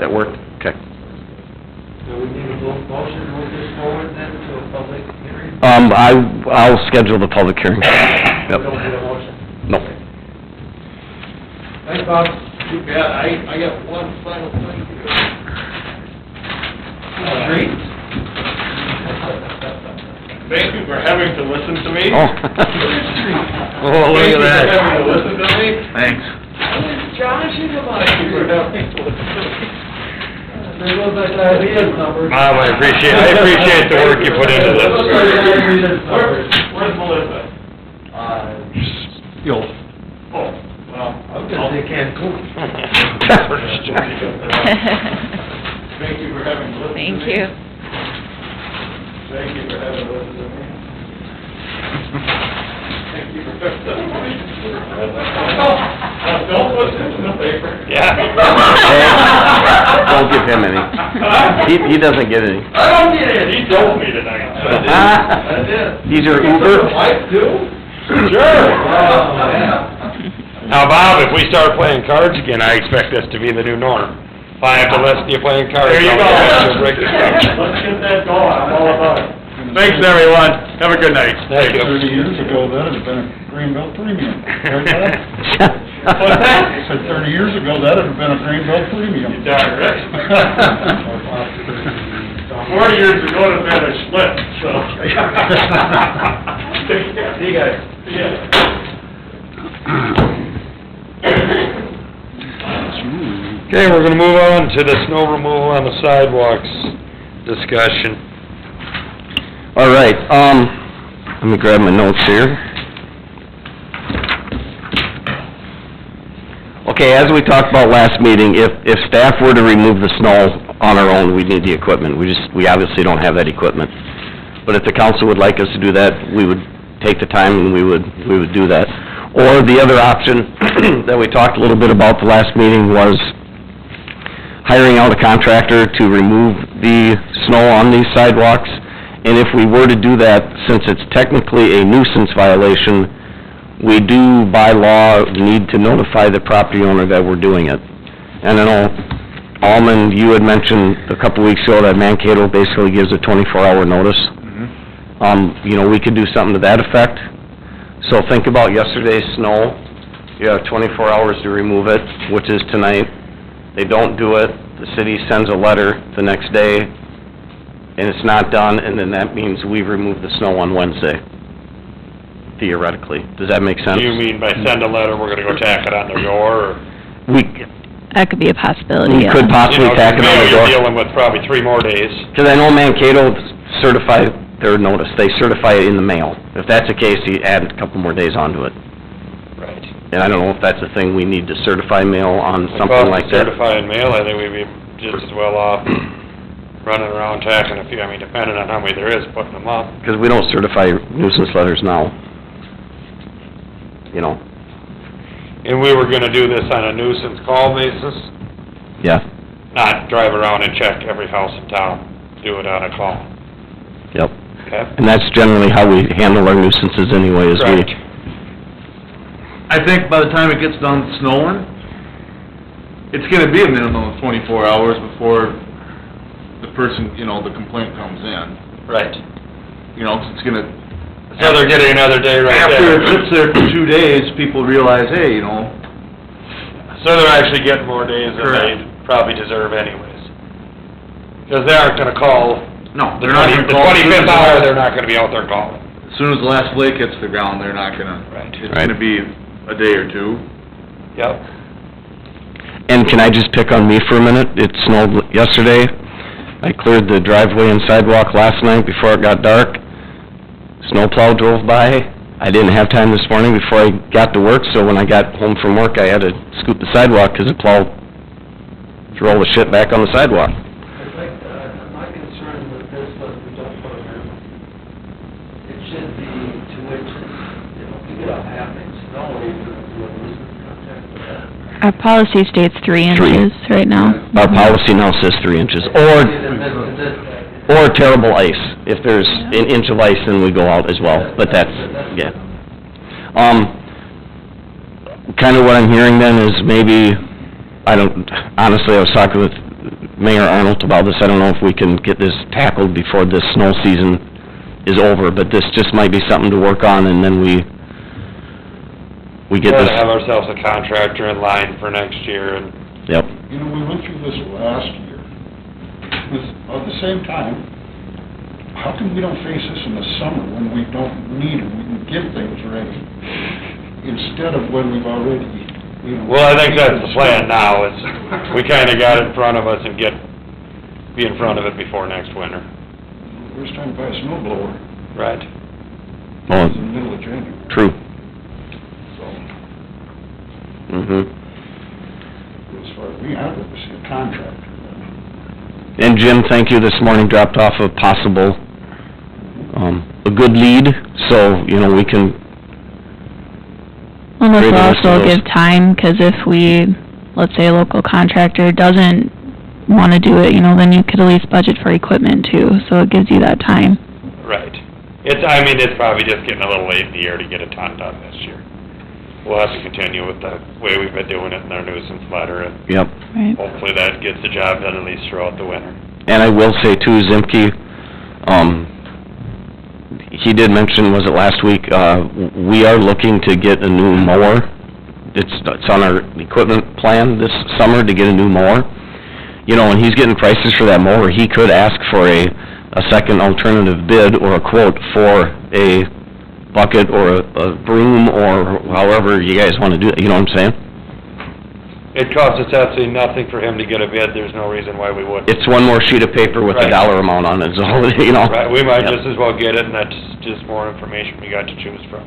that work? Okay. So we need a motion to move this forward then to a public hearing? I'll schedule the public hearing. We Yep. don't need a motion? No. Thanks, Bob. You bet. I got one final thing to do. Streets? Thank you for having to listen to me. Oh. Oh, look at that. Thank you for having to listen to me. Thanks. Josh, you come on. Thank you for having to listen to me. There goes that diabetes number. Bob, I appreciate the work you put into this. Where's Melissa? Yo. Oh, well. I was gonna say Cancun. Thank you for having to listen to me. Thank you. Thank you for having to listen to me. Thank you for testifying. Don't put this in the paper. Yeah. Don't give him any. He doesn't get any. I don't get it. He told me tonight. I did. He's your Uber? Wife too? Sure. Now, Bob, if we start playing cards again, I expect this to be the new norm. If I have to listen to you playing cards. There you go. I'll break the Let's get that going. I'm all about it. Thanks, everyone. Have a good night. Thank you. 30 years ago, that'd have been a Greenbelt premium. What's that? I said 30 years ago, that'd have been a Greenbelt premium. You darn right. 40 years ago, it'd have been a split, so. See you guys. Yeah. Okay, we're gonna move on to the snow removal on the sidewalks discussion. All right, let me grab my notes here. Okay, as we talked about last meeting, if staff were to remove the snow on our own, we'd need the equipment. We obviously don't have that equipment. But if the council would like us to do that, we would take the time and we would do that. Or the other option that we talked a little bit about the last meeting was hiring out a contractor to remove the snow on these sidewalks. And if we were to do that, since it's technically a nuisance violation, we do, by law, need to notify the property owner that we're doing it. And I know, Alman, you had mentioned a couple weeks ago that Mankato basically gives a 24-hour notice. You know, we could do something to that effect. So think about yesterday's snow. You have 24 hours to remove it, which is tonight. They don't do it, the city sends a letter the next day, and it's not done, and then that means we've removed the snow on Wednesday, theoretically. Does that make sense? Do you mean by send a letter, we're gonna go tack it on their door, or? That could be a possibility, We yeah. could possibly tack it on the Maybe door. you're dealing with probably 3 more days. Because I know Mankato certified their notice, they certify it in the mail. If that's the case, you add a couple more days onto it. Right. And I don't know if that's a thing we need to certify mail on something like that. Certified mail, I think we'd be just as well off running around tacking a few, I mean, depending on how many there is, putting them up. Because we don't certify nuisance letters now. You know, And we were gonna do this on a nuisance call basis, yeah, not drive around and check every house in town, do it on a call. yep. Okay? And that's generally how we handle our nuisances anyway, is we... Correct. I think by the time it gets done snowing, it's gonna be a minimum of 24 hours before the person, you know, the complaint comes in. Right. You know, 'cause it's gonna... So they're getting another day right there. After it sits there for 2 days, people realize, hey, you know... So they're actually getting more days than they Correct. probably deserve anyways. Because they aren't gonna call, No, the they're not gonna the call... 25th hour, they're not gonna be out there calling. As soon as the last flake hits the ground, they're not gonna... Right. It's gonna be a day or two. Yep. And can I just pick on me for a minute? It snowed yesterday. I cleared the driveway and sidewalk last night before it got dark. Snowplow drove by. I didn't have time this morning before I got to work, so when I got home from work, I had to scoop the sidewalk because the plow threw all the shit back on the sidewalk. I think, my concern with this was we don't put a minimum. It should be 2 inches. You know, if you get a half-inch snow, you're gonna do a nuisance contact with that. Our policy states 3 inches right now. Our policy now says 3 inches, or terrible ice. If there's an inch of ice, then we go out as well, but that's, yeah. Kind of what I'm hearing then is maybe, honestly, I was talking with Mayor Arnold about this. I don't know if we can get this tackled before this snow season is over, but this just might be something to work on, and then we get this... Gotta have ourselves a contractor in line for next year, and Yep. You know, we went through this last year. At the same time, how come we don't face this in the summer when we don't need them? We can get things ready instead of when we've already, you know... well, I think that's the plan now, is we kinda got it in front of us and be in front of it before next winter. First time to buy a snow blower, Right. Oh, it's in the middle of January, true. so... Mhm. As far as me, I'd like to see a contractor. And Jim, thank you, this morning dropped off a possible, a good lead, so, you know, we can, Well, this Great will list of also those. give time, 'cause if we, let's say a local contractor doesn't wanna do it, you know, then you could at least budget for equipment too, so it gives you that time. Right. It's probably just getting a little late in the year to get a ton done this year. We'll have to continue with the way we've been doing it in our nuisance letter, and yep. Right. hopefully that gets the job done at least throughout the winter. And I will say too, Zimke, he did mention, was it last week, we are looking to get a new mower. It's on our equipment plan this summer to get a new mower. You know, and he's getting prices for that mower, he could ask for a second alternative bid or a quote for a bucket or a broom or however you guys wanna do it, you know what I'm saying? It costs us absolutely nothing for him to get a bid, there's no reason why we wouldn't. It's one more sheet of paper with a Right. dollar amount on it, so, you know. Right, we might Yep. just as well get it, and that's just more information we got to choose from.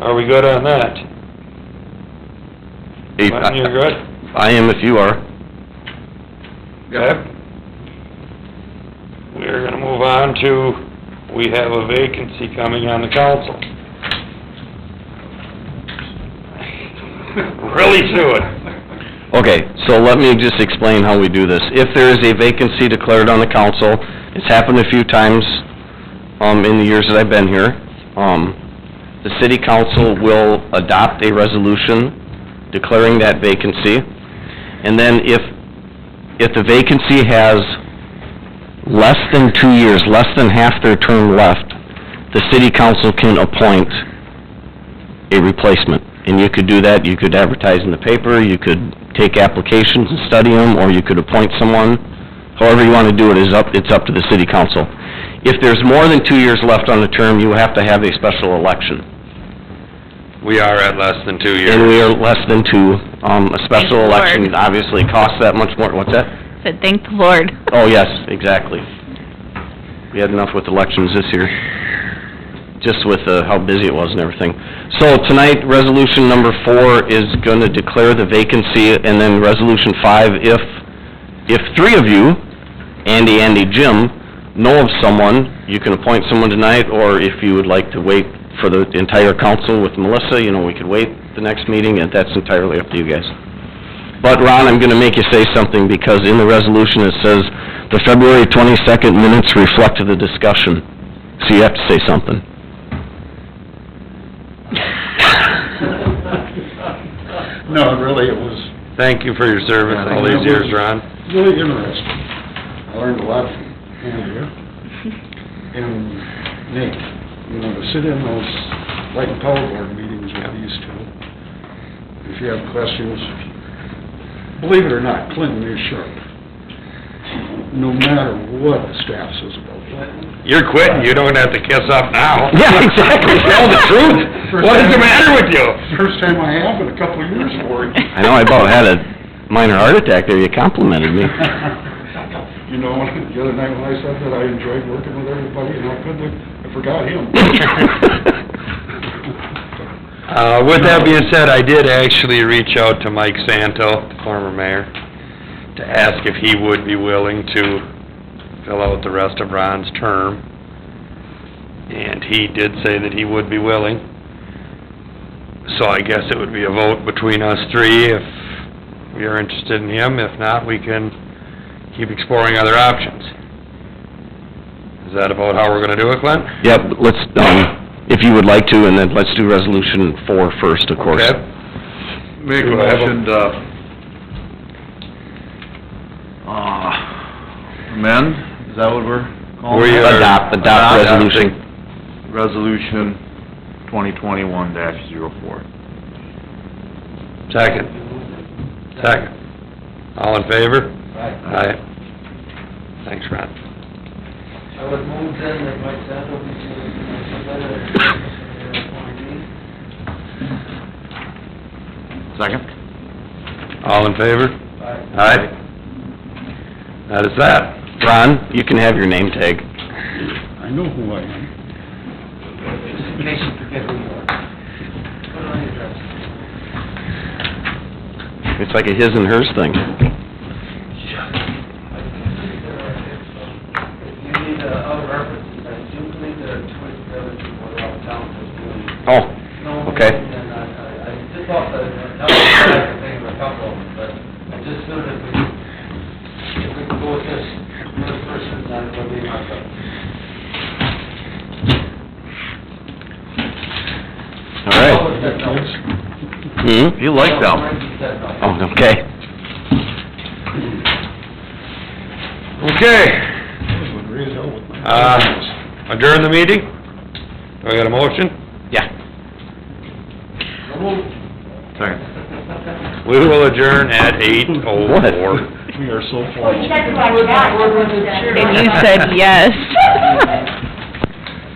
Are we good on that? Martin, you're good? I am if you are. Okay. We're gonna move on to, we have a vacancy coming on the council. Really soon. Okay, so let me just explain how we do this. If there is a vacancy declared on the council, it's happened a few times, in the years that I've been here, the city council will adopt a resolution declaring that vacancy, and then if the vacancy has less than 2 years, less than half their term left, the city council can appoint a replacement. And you could do that, you could advertise in the paper, you could take applications and study them, or you could appoint someone. However you want to do it is it's up to the city council. If there's more than 2 years left on the term, you have to have a special election. We are at less than 2 years. And we are less than two. A special Thank the Lord. election obviously costs that much more, what's that? Said, thank the Lord. Oh, yes, exactly. We had enough with elections this year, just with how busy it was and everything. So tonight, resolution number 4 is gonna declare the vacancy, and then resolution 5, if 3 of you, Andy, Jim, know of someone, you can appoint someone tonight, or if you would like to wait for the entire council with Melissa, you know, we could wait the next meeting, and that's entirely up to you guys. But Ron, I'm gonna make you say something, because in the resolution it says, the February 22nd minutes reflect the discussion, so you have to say something. No, really, it was Thank you for your service all these years, Ron. really interesting. I learned a lot from Andrea and Nate. You know, to sit in those, like, power board meetings with these two. If you have questions, believe it or not, Clinton is sharp. No matter what the staff says about that. You're quitting, you don't have to kiss up now. Yeah, exactly, tell the truth. What is the matter with you? First time I have in a couple of years for it. I know, I about had a minor heart attack there, you complimented me. You know, the other night when I said that I enjoyed working with everybody, and I forgot him. With that being said, I did actually reach out to Mike Santo, the former mayor, to ask if he would be willing to fill out the rest of Ron's term. And he did say that he would be willing. So I guess it would be a vote between us three if we are interested in him. If not, we can keep exploring other options. Is that about how we're gonna do it, Clint? Yep, let's, if you would like to, and then let's do resolution 4 first, of course. Okay. Make a Do I have a- motion to, amend, is that what we're calling We it? are- Adopt resolution. Resolution 2021-04. Second. Second. All in favor? Right. Aye. Thanks, Ron. I would move then that Mike Sandel be submitted as Second? All in favor? Aye. Aye. That is that. Ron, you can have your name tag. I know who I am. Just in case you forget who you are. Put it on your dress. It's like a his and hers thing. If you need other references, I do believe there are two other people around town that's doing. Oh, okay. And I just thought that, I was trying to think of a couple of them, but I just figured if we could go with this person, then it'll be myself. All right. Hmm? You like them. Oh, okay. Okay. Would raise hell with my... Adjourn the meeting? Do I got a motion? Yeah. Second. We will adjourn at 8:04. We are so Well, fortunate. you said you like that. And you said yes.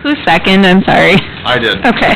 Who's second? I'm sorry. I did. Okay.